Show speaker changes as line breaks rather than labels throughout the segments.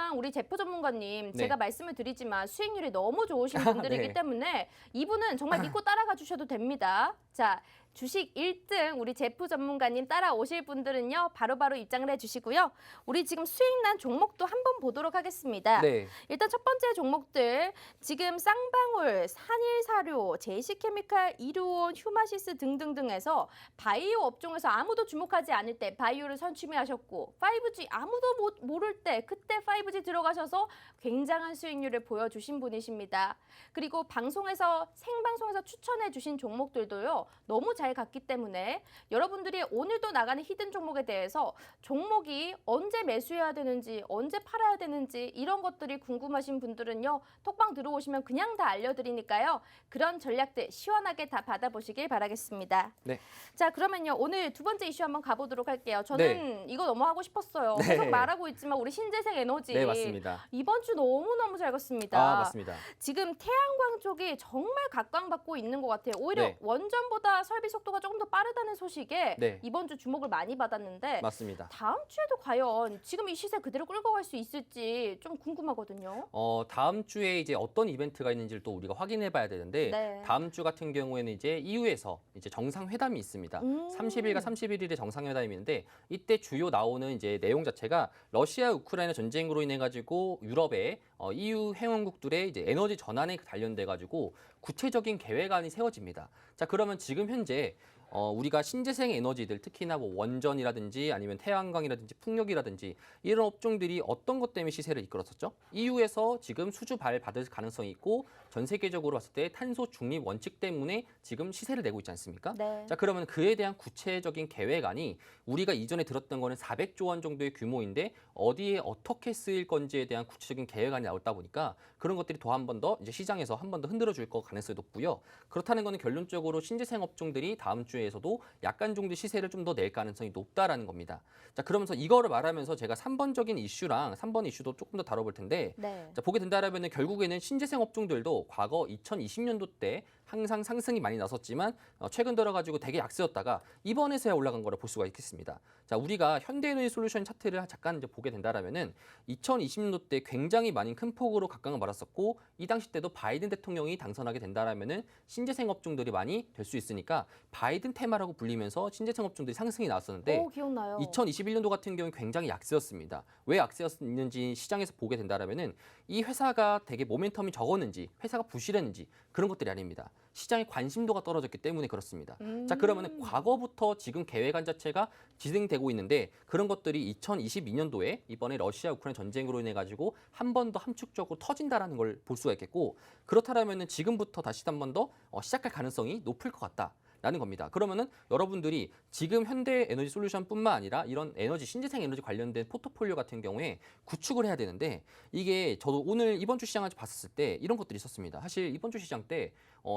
일단 우리 제프 전문가님
네.
제가 말씀을 드리지만 수익률이 너무 좋으신 분들이기
네.
때문에 이분은 정말 믿고 따라가 주셔도 됩니다. 자, 주식 1등 우리 제프 전문가님 따라오실 분들은요. 바로바로 입장을 해주시고요. 우리 지금 수익난 종목도 한번 보도록 하겠습니다.
네.
일단 첫 번째 종목들 지금 쌍방울, 산일사료, 제이시케미칼, 이루온, 휴마시스 등등등에서 바이오 업종에서 아무도 주목하지 않을 때 바이오를 선취매하셨고 5G 아무도 모를 때 그때 5G 들어가셔서 굉장한 수익률을 보여주신 분이십니다. 그리고 방송에서 생방송에서 추천해 주신 종목들도요. 너무 잘 갔기 때문에 여러분들이 오늘도 나가는 히든 종목에 대해서 종목이 언제 매수해야 되는지 언제 팔아야 되는지 이런 것들이 궁금하신 분들은요. 톡방 들어오시면 그냥 다 알려드리니까요. 그런 전략들 시원하게 다 받아보시길 바라겠습니다.
네.
자, 그러면요. 오늘 두 번째 이슈 한번 가보도록 할게요. 저는 이거 너무 하고 싶었어요.
네.
계속 말하고 있지만 우리 신재생 에너지
네, 맞습니다.
이번 주 너무너무 잘 갔습니다.
아, 맞습니다.
지금 태양광 쪽이 정말 각광받고 있는 것 같아요. 오히려
네.
원전보다 설비 속도가 조금 더 빠르다는 소식에
네.
이번 주 주목을 많이 받았는데
맞습니다.
다음 주에도 과연 지금 이 시세 그대로 끌고 갈 수 있을지 좀 궁금하거든요.
다음 주에 이제 어떤 이벤트가 있는지를 또 우리가 확인해 봐야 되는데
네.
다음 주 같은 경우에는 이제 EU에서 이제 정상회담이 있습니다. 30일과 31일에 정상회담이 있는데 이때 주요 나오는 이제 내용 자체가 러시아 우크라이나 전쟁으로 인해 가지고 유럽의 EU 회원국들의 이제 에너지 전환에 관련돼 가지고 구체적인 계획안이 세워집니다. 자, 그러면 지금 현재 우리가 신재생 에너지들 특히나 뭐 원전이라든지 아니면 태양광이라든지 풍력이라든지 이런 업종들이 어떤 것 때문에 시세를 이끌었었죠? EU에서 지금 수주 받을 가능성이 있고 전 세계적으로 봤을 때 탄소 중립 원칙 때문에 지금 시세를 내고 있지 않습니까?
네.
자, 그러면 그에 대한 구체적인 계획안이 우리가 이전에 들었던 거는 400조 원 정도의 규모인데 어디에 어떻게 쓰일 건지에 대한 구체적인 계획안이 나오다 보니까 그런 것들이 더 한 번 더 이제 시장에서 한 번 더 흔들어 줄 거 가능성이 높고요. 그렇다는 거는 결론적으로 신재생 업종들이 다음 주에서도 약간 정도 시세를 좀 더 낼 가능성이 높다라는 겁니다. 자, 그러면서 이거를 말하면서 제가 3번적인 이슈랑 3번 이슈도 조금 더 다뤄볼 텐데
네.
자, 보게 된다라면 결국에는 신재생 업종들도 과거 2020년도 때 항상 상승이 많이 나섰지만 최근 들어가지고 되게 약세였다가 이번에서야 올라간 거를 볼 수가 있겠습니다. 자, 우리가 현대에너지 솔루션 차트를 잠깐 이제 보게 된다라면은 2020년도 때 굉장히 많이 큰 폭으로 각광을 받았었고 이 당시 때도 바이든 대통령이 당선하게 된다라면은 신재생 업종들이 많이 될 수 있으니까 바이든 테마라고 불리면서 신재생 업종들이 상승이 나왔었는데
오, 기억나요.
2021년도 같은 경우는 굉장히 약세였습니다. 왜 약세였는지 시장에서 보게 된다라면은 이 회사가 되게 모멘텀이 적었는지 회사가 부실했는지 그런 것들이 아닙니다. 시장의 관심도가 떨어졌기 때문에 그렇습니다. 자, 그러면 과거부터 지금 계획안 자체가 진행되고 있는데 그런 것들이 2022년도에 이번에 러시아 우크라이나 전쟁으로 인해 가지고 한 번 더 함축적으로 터진다라는 걸 볼 수가 있겠고 그렇다라면은 지금부터 다시 한 번 더 시작할 가능성이 높을 것 같다. 라는 겁니다. 그러면은 여러분들이 지금 현대 에너지 솔루션뿐만 아니라 이런 에너지 신재생 에너지 관련된 포트폴리오 같은 경우에 구축을 해야 되는데 이게 저도 오늘 이번 주 시장을 봤었을 때 이런 것들이 있었습니다. 사실 이번 주 시장 때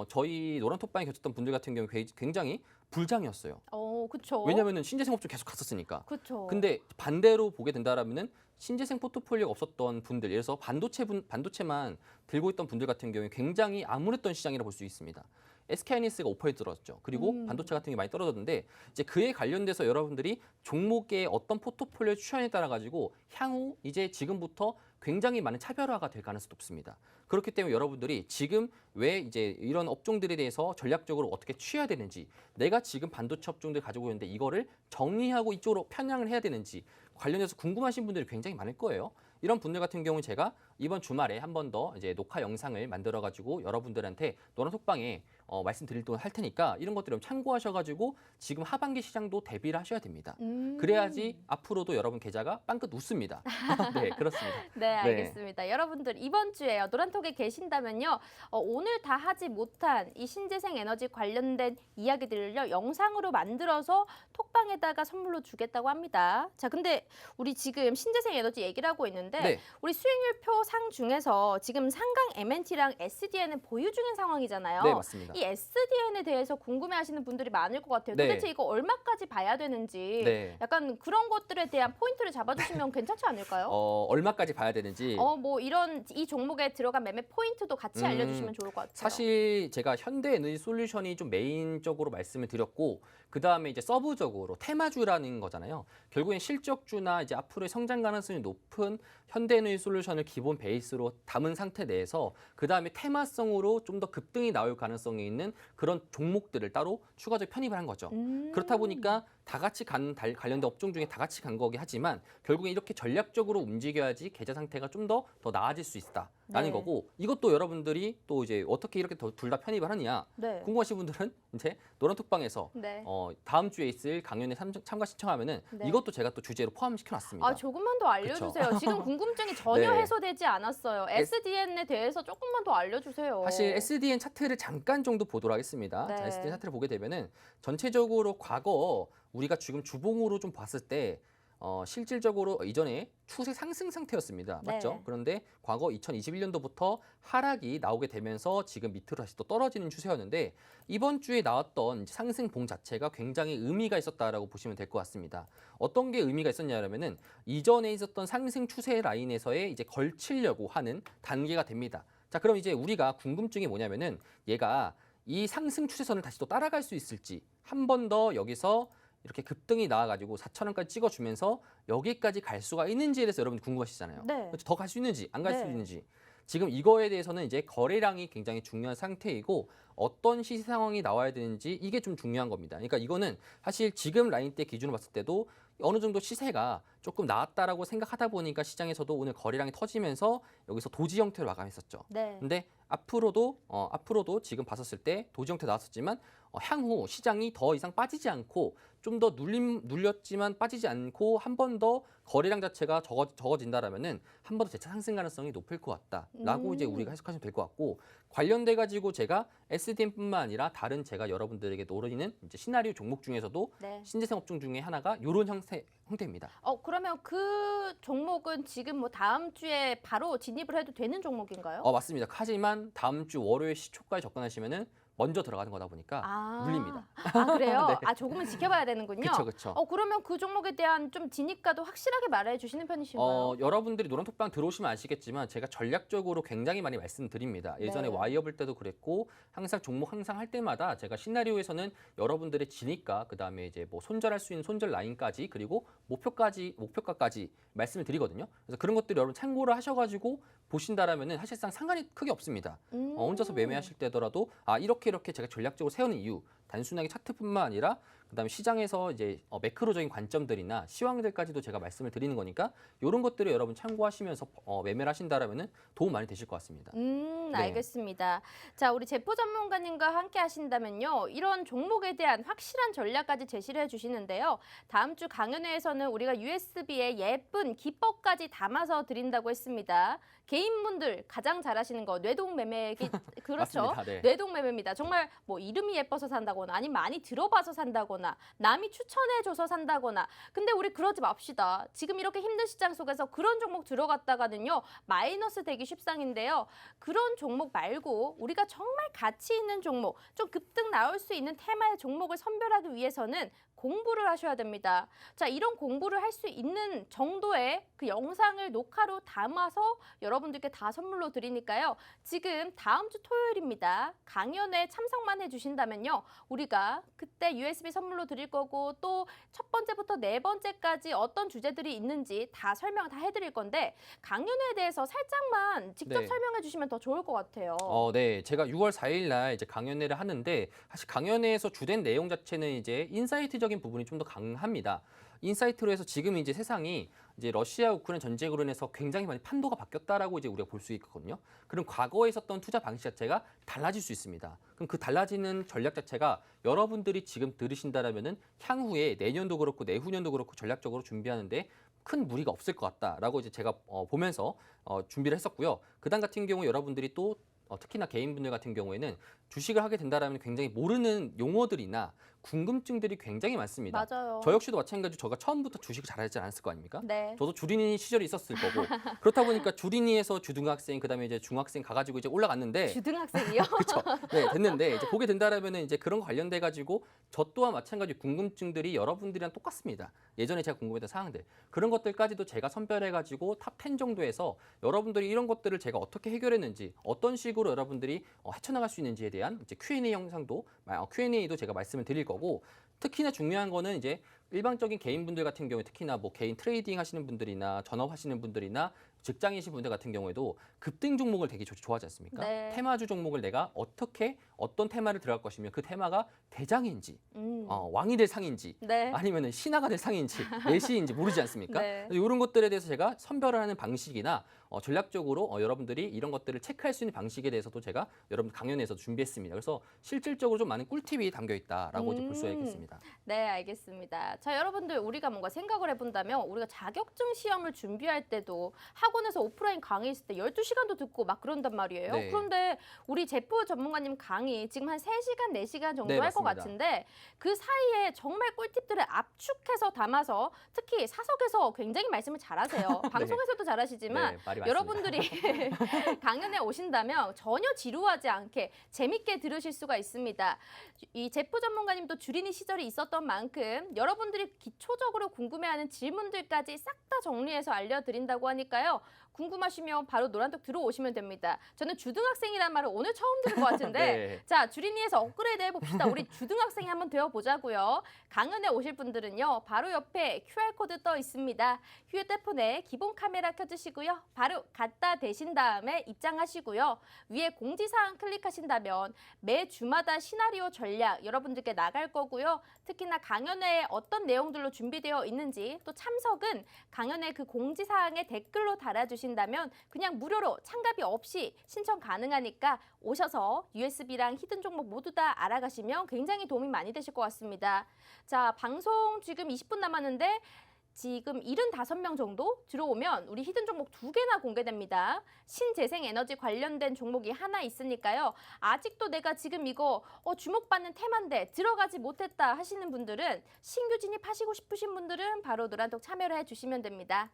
저희 노란톡방에 계셨던 분들 같은 경우 굉장히 불장이었어요.
그렇죠.
왜냐면은 신재생 업종 계속 갔었으니까.
그렇죠.
근데 반대로 보게 된다라면은 신재생 포트폴리오가 없었던 분들, 예를 들어서 반도체만 들고 있던 분들 같은 경우에 굉장히 암울했던 시장이라 볼 수 있습니다. SK하이닉스가 5% 떨어졌죠. 그리고 반도체 같은 게 많이 떨어졌는데 이제 그에 관련돼서 여러분들이 종목의 어떤 포트폴리오 추천에 따라 가지고 향후 이제 지금부터 굉장히 많은 차별화가 될 가능성이 높습니다. 그렇기 때문에 여러분들이 지금 왜 이제 이런 업종들에 대해서 전략적으로 어떻게 취해야 되는지 내가 지금 반도체 업종들 가지고 있는데 이거를 정리하고 이쪽으로 편향을 해야 되는지 관련해서 궁금하신 분들이 굉장히 많을 거예요. 이런 분들 같은 경우는 제가 이번 주말에 한 번 더 이제 녹화 영상을 만들어 가지고 여러분들한테 노란톡방에 말씀드리도록 할 테니까 이런 것들 좀 참고하셔가지고 지금 하반기 시장도 대비를 하셔야 됩니다. 그래야지 앞으로도 여러분 계좌가 빵긋 웃습니다. 네, 그렇습니다.
네, 알겠습니다. 여러분들 이번 주에요. 노란톡에 계신다면요. 오늘 다 하지 못한 이 신재생 에너지 관련된 이야기들을요. 영상으로 만들어서 톡방에다가 선물로 주겠다고 합니다. 자, 근데 우리 지금 신재생 에너지 얘기를 하고 있는데
네.
우리 수익률표 상 중에서 지금 상강 MNT랑 SDN은 보유 중인 상황이잖아요.
네, 맞습니다. 맞습니다.
이 SDN에 대해서 궁금해하시는 분들이 많을 것 같아요.
네.
도대체 이거 얼마까지 봐야 되는지
네.
약간 그런 것들에 대한 포인트를 잡아주시면 괜찮지 않을까요?
얼마까지 봐야 되는지
뭐 이런 이 종목에 들어간 매매 포인트도 같이 알려주시면 좋을 것 같아요.
사실 제가 현대에너지솔루션이 좀 메인적으로 말씀을 드렸고 그다음에 이제 서브적으로 테마주라는 거잖아요. 결국엔 실적주나 이제 앞으로의 성장 가능성이 높은 현대에너지솔루션을 기본 베이스로 담은 상태 내에서 그다음에 테마성으로 좀 더 급등이 나올 가능성이 있는 그런 종목들을 따로 추가적으로 편입을 한 거죠. 그렇다 보니까 다 같이 관련된 업종 중에 다 같이 간 거긴 하지만 결국엔 이렇게 전략적으로 움직여야지 계좌 상태가 좀 더 나아질 수 있다라는
네.
거고 이것도 여러분들이 또 이제 어떻게 이렇게 둘 다 편입을 하느냐
네.
궁금하신 분들은 이제 노란톡방에서
네.
다음 주에 있을 강연에 참가 신청하면은
네.
이것도 제가 또 주제로 포함시켜 놨습니다.
조금만 더 알려주세요. 지금 궁금증이 전혀
네.
해소되지 않았어요. SDN에 대해서 조금만 더 알려주세요.
사실 SDN 차트를 잠깐 정도 보도록 하겠습니다.
네.
자, SDN 차트를 보게 되면은 전체적으로 과거 우리가 지금 주봉으로 좀 봤을 때 실질적으로 이전에 추세 상승 상태였습니다.
네.
맞죠? 그런데 과거 2021년도부터 하락이 나오게 되면서 지금 밑으로 다시 또 떨어지는 추세였는데 이번 주에 나왔던 상승봉 자체가 굉장히 의미가 있었다라고 보시면 될 것 같습니다. 어떤 게 의미가 있었냐면은 이전에 있었던 상승 추세 라인에서의 이제 걸치려고 하는 단계가 됩니다. 자, 그럼 이제 우리가 궁금증이 뭐냐면은 얘가 이 상승 추세선을 다시 또 따라갈 수 있을지 한 번 더 여기서 이렇게 급등이 나와가지고 4,000원까지 찍어주면서 여기까지 갈 수가 있는지에 대해서 여러분 궁금하시잖아요.
네.
더 갈 수 있는지 안 갈 수
네.
있는지. 지금 이거에 대해서는 이제 거래량이 굉장히 중요한 상태이고 어떤 시세 상황이 나와야 되는지 이게 좀 중요한 겁니다. 그러니까 이거는 사실 지금 라인 때 기준으로 봤을 때도 어느 정도 시세가 조금 나왔다라고 생각하다 보니까 시장에서도 오늘 거래량이 터지면서 여기서 도지 형태로 마감했었죠.
네.
근데 앞으로도 지금 봤었을 때 도지 형태 나왔었지만 향후 시장이 더 이상 빠지지 않고 좀 더 눌렸지만 빠지지 않고 한 번 더 거래량 자체가 적어진다라면은 한 번 더 재차 상승 가능성이 높을 것 같다라고 이제 우리가 해석하시면 될 것 같고 관련돼 가지고 제가 SDN뿐만 아니라 다른 제가 여러분들에게 노리는 이제 시나리오 종목 중에서도
네.
신재생 업종 중에 하나가 이런 형태입니다.
그러면 그 종목은 지금 뭐 다음 주에 바로 진입을 해도 되는 종목인가요?
맞습니다. 하지만 다음 주 월요일 시초가에 접근하시면은 먼저 들어가는 거다 보니까 물립니다.
그래요?
네.
조금은 지켜봐야 되는군요.
그렇죠.
그러면 그 종목에 대한 좀 진입가도 확실하게 말해 주시는 편이신가요?
여러분들이 노란톡방 들어오시면 아시겠지만 제가 전략적으로 굉장히 많이 말씀드립니다. 예전에
네.
와이어블 때도 그랬고 항상 종목 항상 할 때마다 제가 시나리오에서는 여러분들의 진입가 그다음에 이제 뭐 손절할 수 있는 손절 라인까지 그리고 목표가까지 말씀을 드리거든요. 그래서 그런 것들 여러분 참고를 하셔가지고 보신다라면은 사실상 상관이 크게 없습니다. 혼자서 매매하실 때더라도 이렇게 제가 전략적으로 세우는 이유 단순하게 차트뿐만 아니라 그다음에 시장에서 이제 매크로적인 관점들이나 시황들까지도 제가 말씀을 드리는 거니까 이런 것들을 여러분 참고하시면서 매매를 하신다라면은 도움 많이 되실 것 같습니다.
알겠습니다. 자, 우리 제포 전문가님과 함께 하신다면요. 이런 종목에 대한 확실한 전략까지 제시를 해주시는데요. 다음 주 강연회에서는 우리가 USB에 예쁜 기법까지 담아서 드린다고 했습니다. 개인분들 가장 잘하시는 거 뇌동 매매 그렇죠.
맞습니다. 네.
뇌동 매매입니다. 정말 뭐 이름이 예뻐서 산다거나 아니면 많이 들어봐서 산다거나 남이 추천해줘서 산다거나 근데 우리 그러지 맙시다. 지금 이렇게 힘든 시장 속에서 그런 종목 들어갔다가는요. 마이너스 되기 쉽상인데요. 그런 종목 말고 우리가 정말 가치 있는 종목 좀 급등 나올 수 있는 테마의 종목을 선별하기 위해서는 공부를 하셔야 됩니다. 자, 이런 공부를 할 수 있는 정도의 그 영상을 녹화로 담아서 여러분들께 다 선물로 드리니까요. 지금 다음 주 토요일입니다. 강연에 참석만 해주신다면요. 우리가 그때 USB 선물로 드릴 거고 또 첫 번째부터 네 번째까지 어떤 주제들이 있는지 다 설명 다 해드릴 건데 강연에 대해서 살짝만 직접
네.
설명해 주시면 더 좋을 것 같아요.
네. 제가 6월 4일 날 이제 강연회를 하는데 사실 강연회에서 주된 내용 자체는 이제 인사이트적인 부분이 좀 더 강합니다. 인사이트로 해서 지금 이제 세상이 이제 러시아 우크라이나 전쟁으로 인해서 굉장히 많이 판도가 바뀌었다라고 이제 우리가 볼 수 있거든요. 그럼 과거에 있었던 투자 방식 자체가 달라질 수 있습니다. 그럼 그 달라지는 전략 자체가 여러분들이 지금 들으신다라면은 향후에 내년도 그렇고 내후년도 그렇고 전략적으로 준비하는데 큰 무리가 없을 것 같다라고 이제 제가 보면서 준비를 했었고요. 그다음 같은 경우 여러분들이 또 특히나 개인분들 같은 경우에는 주식을 하게 된다라면 굉장히 모르는 용어들이나 궁금증들이 굉장히 많습니다.
맞아요.
저 역시도 마찬가지로 제가 처음부터 주식을 잘하지 않았을 거 아닙니까?
네.
저도 주린이 시절이 있었을 거고 그렇다 보니까 주린이에서 주등학생 그다음에 이제 중학생 가가지고 이제 올라갔는데
주등학생이요?
그렇죠. 네, 됐는데 이제 보게 된다라면은 이제 그런 거 관련돼 가지고 저 또한 마찬가지 궁금증들이 여러분들이랑 똑같습니다. 예전에 제가 궁금했던 사항들 그런 것들까지도 제가 선별해 가지고 탑 10 정도에서 여러분들이 이런 것들을 제가 어떻게 해결했는지 어떤 식으로 여러분들이 헤쳐나갈 수 있는지에 대한 이제 Q&A 영상도 Q&A도 제가 말씀을 드릴 거고 특히나 중요한 거는 이제 일반적인 개인분들 같은 경우에 특히나 뭐 개인 트레이딩 하시는 분들이나 전업하시는 분들이나 직장이신 분들 같은 경우에도 급등 종목을 되게 좋아하지 않습니까?
네.
테마주 종목을 내가 어떻게 어떤 테마를 들어갈 것이며 그 테마가 대장인지 왕이 될 상인지
네.
아니면 신하가 될 상인지 내시인지 모르지 않습니까?
네.
이런 것들에 대해서 제가 선별을 하는 방식이나 전략적으로 여러분들이 이런 것들을 체크할 수 있는 방식에 대해서도 제가 여러분 강연에서 준비했습니다. 그래서 실질적으로 좀 많은 꿀팁이 담겨 있다라고 볼 수가 있겠습니다.
네, 알겠습니다. 자, 여러분들 우리가 뭔가 생각을 해본다면 우리가 자격증 시험을 준비할 때도 학원에서 오프라인 강의 있을 때 12시간도 듣고 막 그런단 말이에요.
네.
그런데 우리 제프 전문가님 강의 지금 한 3시간, 4시간 정도
네,
할 것
맞습니다.
같은데 그 사이에 정말 꿀팁들을 압축해서 담아서 특히 사석에서 굉장히 말씀을 잘하세요. 방송에서도 잘하시지만
네, 말이 많습니다.
여러분들이 강연에 오신다면 전혀 지루하지 않게 재밌게 들으실 수가 있습니다. 이 제프 전문가님도 주린이 시절이 있었던 만큼 여러분들이 기초적으로 궁금해하는 질문들까지 싹 다 정리해서 알려드린다고 하니까요. 궁금하시면 바로 노란톡 들어오시면 됩니다. 저는 주등학생이라는 말을 오늘 처음 들은 것 같은데
네.
자, 주린이에서 업그레이드 해봅시다. 우리 주등학생이 한번 되어보자고요. 강연에 오실 분들은요. 바로 옆에 QR코드 떠 있습니다. 휴대폰에 기본 카메라 켜주시고요. 바로 갖다 대신 다음에 입장하시고요. 위에 공지사항 클릭하신다면 매 주마다 시나리오 전략 여러분들께 나갈 거고요. 특히나 강연에 어떤 내용들로 준비되어 있는지 또 참석은 강연의 그 공지사항에 댓글로 달아주신다면 그냥 무료로 참가비 없이 신청 가능하니까 오셔서 USB랑 히든 종목 모두 다 알아가시면 굉장히 도움이 많이 되실 것 같습니다. 자, 방송 지금 20분 남았는데 지금 75명 정도 들어오면 우리 히든 종목 2개나 공개됩니다. 신재생 에너지 관련된 종목이 하나 있으니까요. 아직도 내가 지금 이거 주목받는 테마인데 들어가지 못했다 하시는 분들은 신규 진입하시고 싶으신 분들은 바로 노란톡 참여를 해주시면 됩니다.